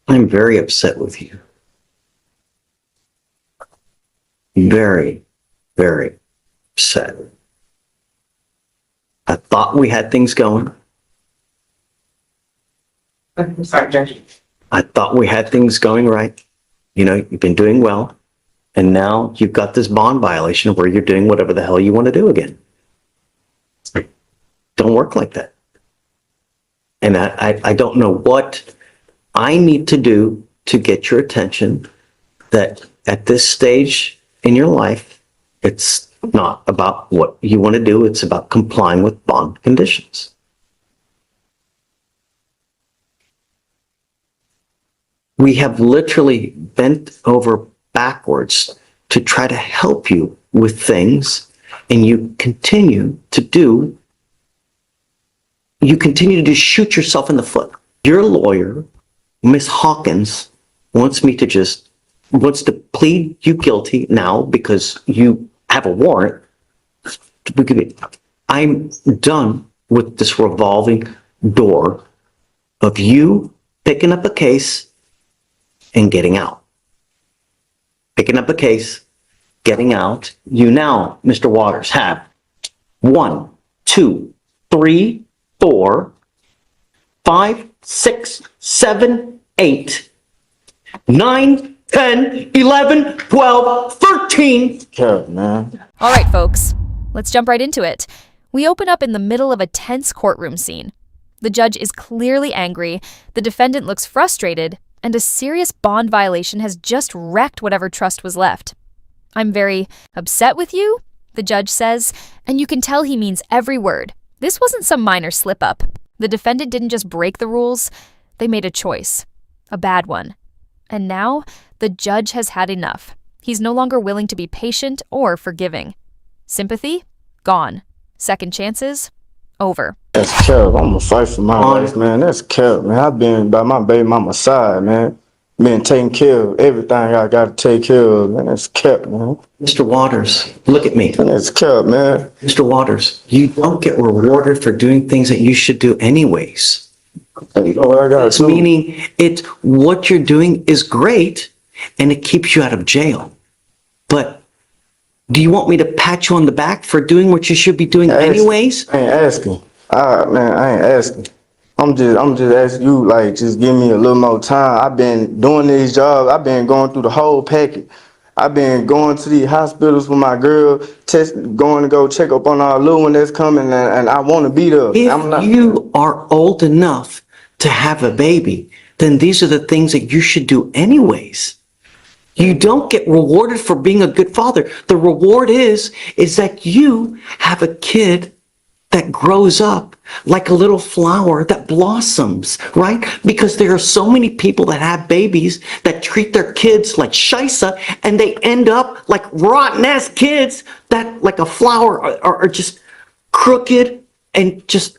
I'm very upset with you. Very, very upset. I thought we had things going. Sorry, Judge. I thought we had things going right. You know, you've been doing well. And now you've got this bond violation where you're doing whatever the hell you want to do again. Don't work like that. And I don't know what I need to do to get your attention that at this stage in your life, it's not about what you want to do. It's about complying with bond conditions. We have literally bent over backwards to try to help you with things, and you continue to shoot yourself in the foot. Your lawyer, Miss Hawkins, wants to plead you guilty now because you have a warrant. I'm done with this revolving door of you picking up a case and getting out. Picking up a case, getting out. You now, Mr. Waters, have 1, 2, 3, 4, 5, 6, 7, 8, 9, 10, 11, 12, 13. God, man. All right, folks, let's jump right into it. We open up in the middle of a tense courtroom scene. The judge is clearly angry, the defendant looks frustrated, and a serious bond violation has just wrecked whatever trust was left. I'm very upset with you, the judge says, and you can tell he means every word. This wasn't some minor slip-up. The defendant didn't just break the rules, they made a choice. A bad one. And now, the judge has had enough. He's no longer willing to be patient or forgiving. Sympathy? Gone. Second chances? Over. That's Kev. I'm gonna fight for my life, man. That's Kev, man. I've been by my baby mama's side, man. Been taking care of everything I gotta take care of, man. That's Kev, man. Mr. Waters, look at me. That's Kev, man. Mr. Waters, you don't get rewarded for doing things that you should do anyways. You know what I gotta do? Meaning what you're doing is great and it keeps you out of jail. But do you want me to pat you on the back for doing what you should be doing anyways? I ain't asking. Man, I ain't asking. I'm just asking you, like, just give me a little more time. I've been doing these jobs. I've been going through the whole packet. I've been going to these hospitals with my girl, going to go check up on our little one that's coming, and I want to be there. If you are old enough to have a baby, then these are the things that you should do anyways. You don't get rewarded for being a good father. The reward is that you have a kid that grows up like a little flower that blossoms, right? Because there are so many people that have babies that treat their kids like shisa, and they end up like rotten-ass kids that, like a flower, are just crooked. And just,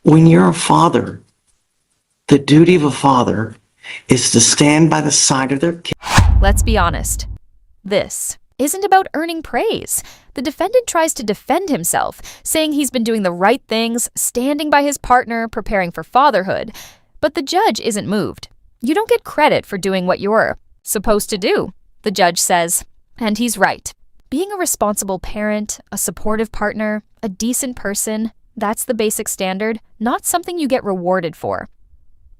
when you're a father, the duty of a father is to stand by the side of their kid. Let's be honest. This isn't about earning praise. The defendant tries to defend himself, saying he's been doing the right things, standing by his partner, preparing for fatherhood. But the judge isn't moved. You don't get credit for doing what you're supposed to do, the judge says. And he's right. Being a responsible parent, a supportive partner, a decent person, that's the basic standard, not something you get rewarded for.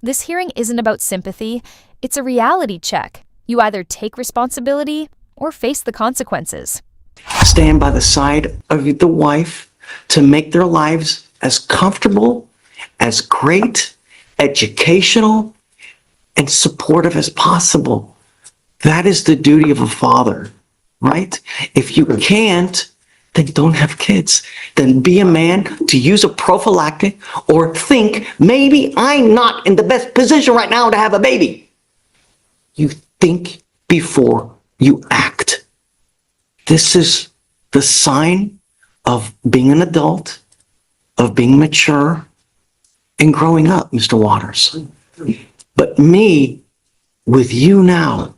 This hearing isn't about sympathy. It's a reality check. You either take responsibility or face the consequences. Stand by the side of the wife to make their lives as comfortable, as great, educational, and supportive as possible. That is the duty of a father, right? If you can't, then don't have kids. Then be a man to use a prophylactic or think, maybe I'm not in the best position right now to have a baby. You think before you act. This is the sign of being an adult, of being mature, and growing up, Mr. Waters. But me, with you now,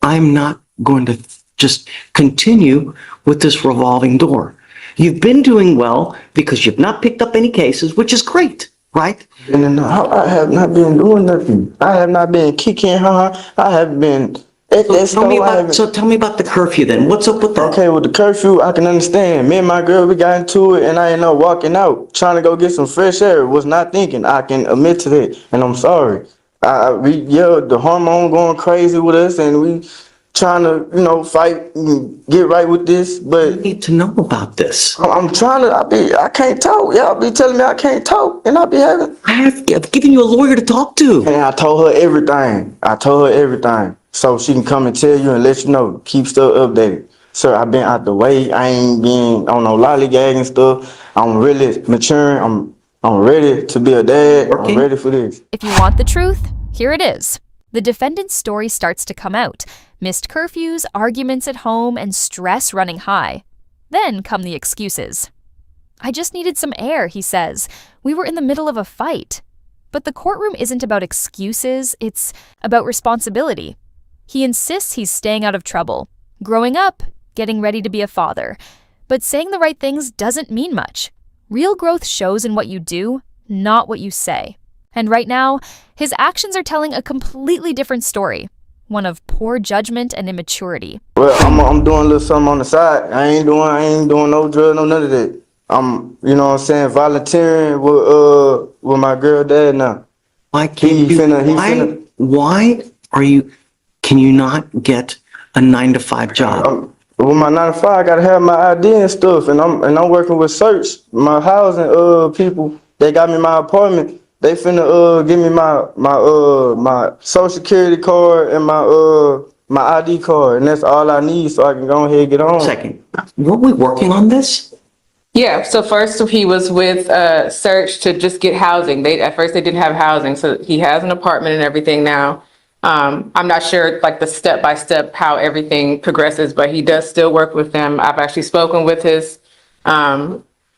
I'm not going to just continue with this revolving door. You've been doing well because you've not picked up any cases, which is great, right? And I have not been doing nothing. I have not been kicking her. I have been at that store. So tell me about the curfew then. What's up with that? Okay, with the curfew, I can understand. Me and my girl, we got into it, and I ended up walking out, trying to go get some fresh air. Was not thinking. I can admit to that, and I'm sorry. The hormone going crazy with us, and we trying to, fight and get right with this. I But need to know about this. I'm trying to. I can't talk. Y'all be telling me I can't talk, and I be having. I've given you a lawyer to talk to. And I told her everything. So she can come and tell you and let you know. Keep stuff updated. Sir, I've been out the way. I ain't been on no lollygagging stuff. I'm really maturing. I'm ready to be a dad. Working. I'm ready for this. If you want the truth, here it is. The defendant's story starts to come out. Missed curfews, arguments at home, and stress running high. Then come the excuses. I just needed some air, he says. We were in the middle of a fight. But the courtroom isn't about excuses, it's about responsibility. He insists he's staying out of trouble, growing up, getting ready to be a father. But saying the right things doesn't mean much. Real growth shows in what you do, not what you say. And right now, his actions are telling a completely different story, one of poor judgment and immaturity. Well, I'm doing a little something on the side. I ain't doing no drug, no none of that. I'm, volunteering with my girl dad now. Why can't can you not get a 9-to-5 job? With my 9-to-5, I gotta have my ID and stuff, and I'm working with search my housing people. They got me my apartment. They finna give me my social security card and my ID card, and that's all I need, so I can go ahead and get on. Second, were we working on this? Yeah, so first he was with Search to just get housing. At first they didn't have housing, so he has an apartment and everything now. I'm not sure like the step by step how everything progresses, but he does still work with them. I've actually spoken with his officer,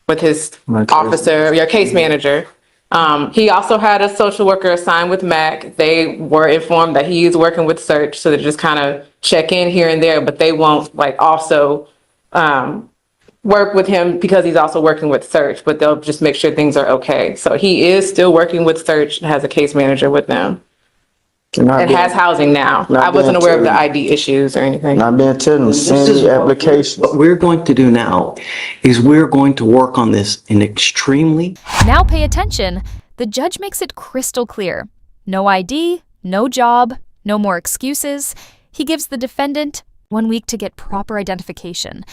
your case manager. He also had a social worker assigned with MAC. They were informed that he is working with Search, so they just kind of check in here and there, but they won't like also work with him because he's also working with Search, but they'll just make sure things are okay. So he is still working with Search and has a case manager with them. And has housing now. I wasn't aware of the ID issues or anything. Not being telling send the application. What we're going to do now is we're going to work on this in extremely. Now pay attention. The judge makes it crystal clear. No ID, no job, no more excuses. He gives the defendant 1 week to get proper identification.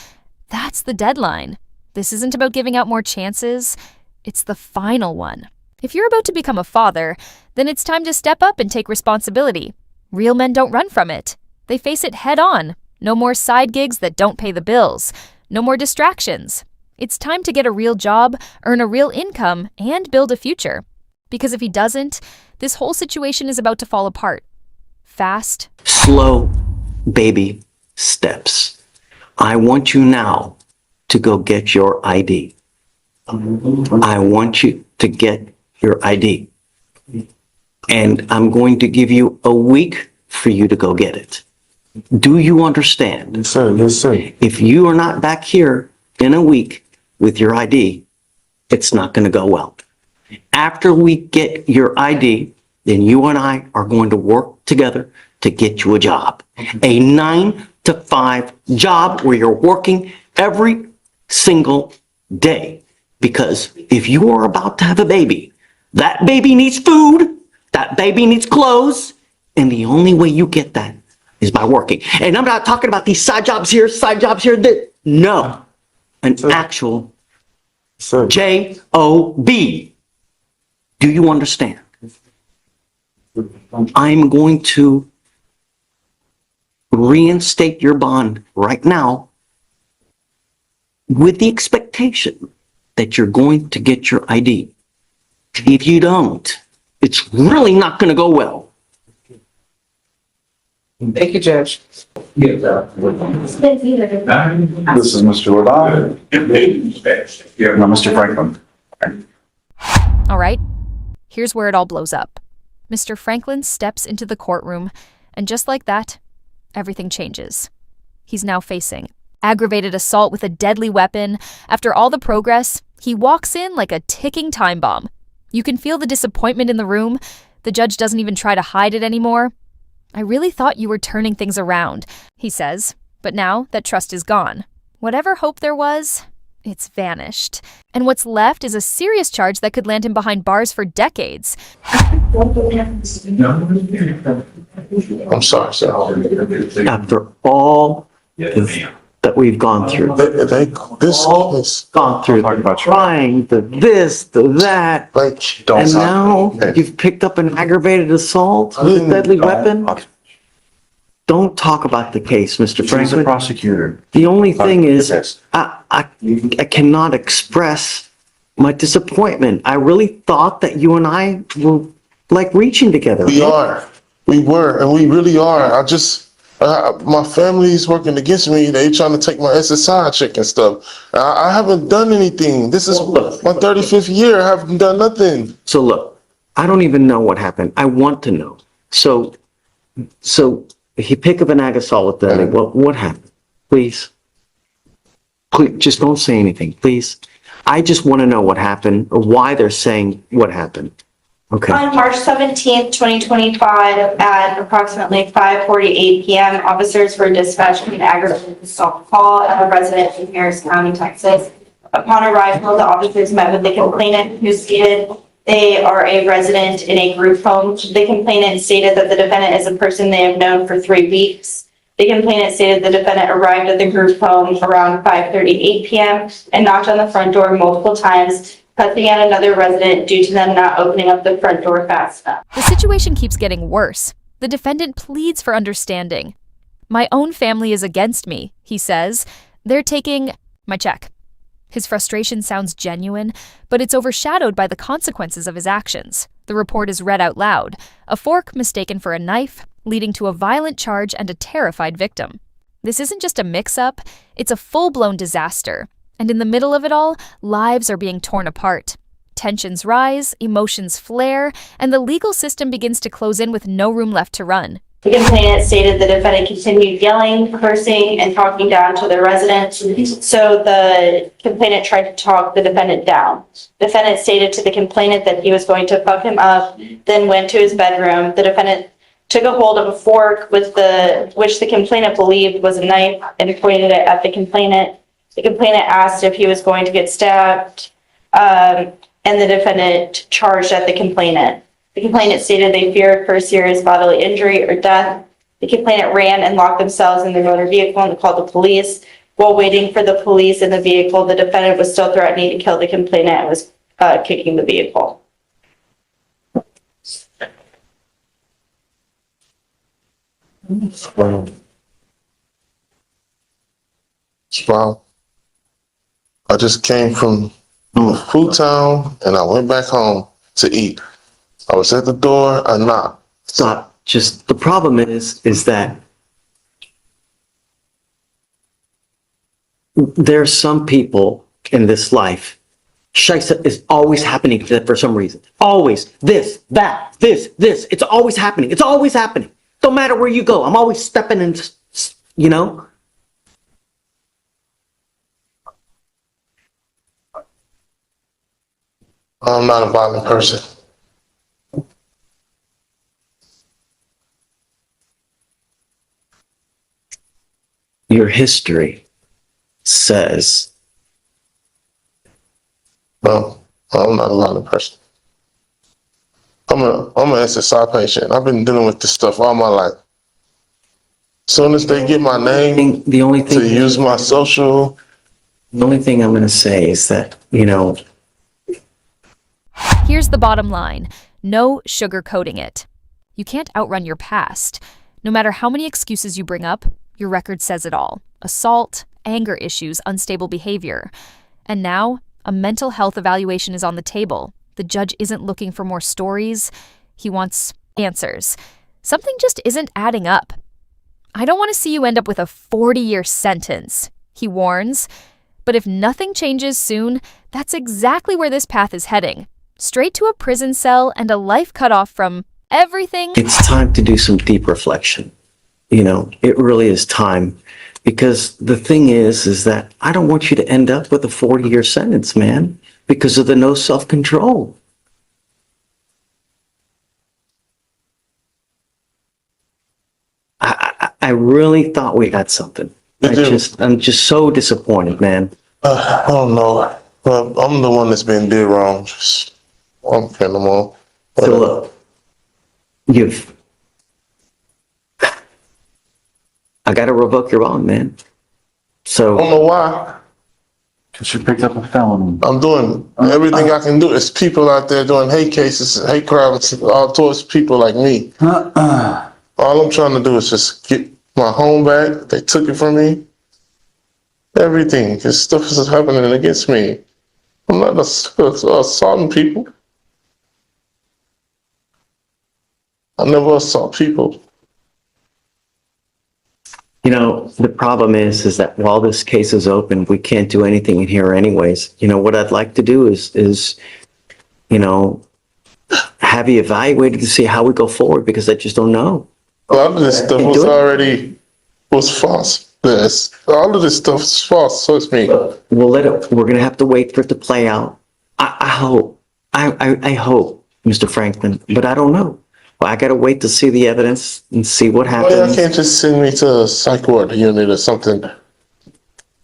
That's the deadline. This isn't about giving out more chances. It's the final one. If you're about to become a father, then it's time to step up and take responsibility. Real men don't run from it. They face it head on. No more side gigs that don't pay the bills. No more distractions. It's time to get a real job, earn a real income, and build a future. Because if he doesn't, this whole situation is about to fall apart. Fast. Slow baby steps. I want you now to go get your ID. I want you to get your ID. And I'm going to give you a week for you to go get it. Do you understand? Yes, sir. Yes, sir. If you are not back here in a week with your ID, it's not going to go well. After we get your ID, then you and I are going to work together to get you a job. A 9-to-5 job where you're working every single day. Because if you are about to have a baby, that baby needs food, that baby needs clothes, and the only way you get that is by working. And I'm not talking about these side jobs here, no, an actual J-O-B. Do you understand? I'm going to reinstate your bond right now with the expectation that you're going to get your ID. If you don't, it's really not going to go well. Thank you, Judge. This is Mr. Levine. No, Mr. Franklin. All right, here's where it all blows up. Mr. Franklin steps into the courtroom, and just like that, everything changes. He's now facing aggravated assault with a deadly weapon. After all the progress, he walks in like a ticking time bomb. You can feel the disappointment in the room. The judge doesn't even try to hide it anymore. "I really thought you were turning things around," he says, but now that trust is gone. Whatever hope there was, it's vanished. And what's left is a serious charge that could land him behind bars for decades. I'm sorry, sir. After all that we've gone through. This is Gone through the trying, the this, the that, like, and now you've picked up an aggravated assault with a deadly weapon? Don't talk about the case, Mr. She's the Franklin. prosecutor. The only thing is, Yes. I cannot express my disappointment. I really thought that you and I were like reaching together. we were, and we really are. My family's working against me. They trying to take my SSI check and stuff. I haven't done anything. This is my 35th year. I haven't done nothing. So look, I don't even know what happened. I want to know. So he picked up an ag assault with that. What happened? Please, just don't say anything, please. I just want to know what happened or why they're saying what happened. Okay. On March 17th, 2025, at approximately 5:48 p.m., officers were dispatched with an aggravated assault call of a resident in Harris County, Texas. Upon arrival, the officers met with the complainant, who stated they are a resident in a group home. The complainant stated that the defendant is a person they have known for 3 weeks. The complainant stated the defendant arrived at the group home around 5:38 p.m. and knocked on the front door multiple times, cussing at another resident due to them not opening up the front door fast enough. The situation keeps getting worse. The defendant pleads for understanding. "My own family is against me," he says. "They're taking my check." His frustration sounds genuine, but it's overshadowed by the consequences of his actions. The report is read out loud. A fork mistaken for a knife, leading to a violent charge and a terrified victim. This isn't just a mix-up, it's a full-blown disaster. And in the middle of it all, lives are being torn apart. Tensions rise, emotions flare, and the legal system begins to close in with no room left to run. The complainant stated the defendant continued yelling, cursing, and talking down to the resident. So the complainant tried to talk the defendant down. The defendant stated to the complainant that he was going to fuck him up, then went to his bedroom. The defendant took a hold of a fork which the complainant believed was a knife and pointed it at the complainant. The complainant asked if he was going to get stabbed, and the defendant charged at the complainant. The complainant stated they feared for serious bodily injury or death. The complainant ran and locked themselves in their motor vehicle and called the police. While waiting for the police in the vehicle, the defendant was still threatening to kill the complainant and was kicking the vehicle. Wow. I just came from Food Town and I went back home to eat. I was at the door, I knocked. Stop. Just the problem is that there are some people in this life, Shaisa is always happening to them for some reason. Always. This, that, this. It's always happening. It's always happening. Don't matter where you go. I'm always stepping in, you know? I'm not a violent person. Your history says. No, I'm not a violent person. I'm an SSI patient. I've been dealing with this stuff all my life. Soon as they get my name The only thing to use my social. The only thing I'm going to say is that, you know. Here's the bottom line. No sugarcoating it. You can't outrun your past. No matter how many excuses you bring up, your record says it all. Assault, anger issues, unstable behavior. And now, a mental health evaluation is on the table. The judge isn't looking for more stories. He wants answers. Something just isn't adding up. "I don't want to see you end up with a 40-year sentence," he warns. But if nothing changes soon, that's exactly where this path is heading. Straight to a prison cell and a life cut off from everything. It's time to do some deep reflection. You know, it really is time Because the thing is that I don't want you to end up with a 40-year sentence, man, because of the no self-control. I really thought we had something. I'm just so disappointed, man. I don't know. I'm the one that's been did wrong. Just, I don't care no more. So look, I got to revoke your bond, man. I So don't know why. Because you picked up a felony. I'm doing everything I can do. It's people out there doing hate cases, hate crimes, all towards people like me. All I'm trying to do is just get my home back. They took it from me. Everything. This stuff is happening against me. I'm not assaulting people. I never assault people. the problem is that while this case is open, we can't do anything in here anyways. What I'd like to do is have you evaluated to see how we go forward, because I just don't know. A lot of this stuff was false. All of this stuff is false, so it's me. We're gonna have to wait for it to play out. I hope, Mr. Franklin, but I don't know. I gotta wait to see the evidence and see what Why happens. y'all can't just send me to a psych ward unit or something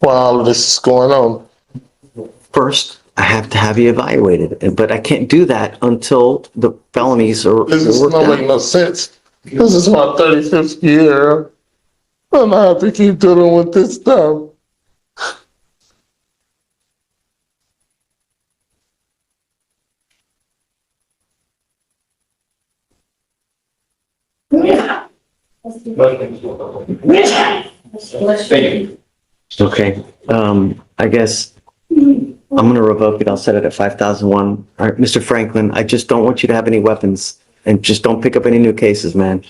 while all of this is going on? First, I have to have you evaluated, but I can't do that until the felonies are This is worked not making out. no sense. This is my 35th year, and I have to keep dealing with this stuff. Okay, I guess I'm gonna revoke it. I'll set it at 5,001. All right, Mr. Franklin, I just don't want you to have any weapons, and just don't pick up any new cases, man.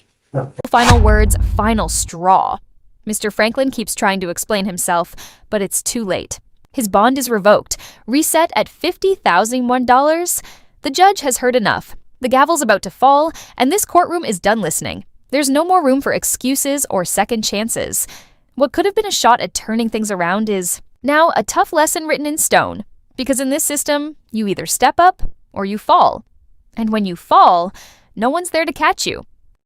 Final words, final straw. Mr. Franklin keeps trying to explain himself, but it's too late. His bond is revoked, reset at $50,001. The judge has heard enough. The gavel's about to fall, and this courtroom is done listening. There's no more room for excuses or second chances. What could have been a shot at turning things around is now a tough lesson written in stone. Because in this system, you either step up or you fall. And when you fall, no one's there to catch you.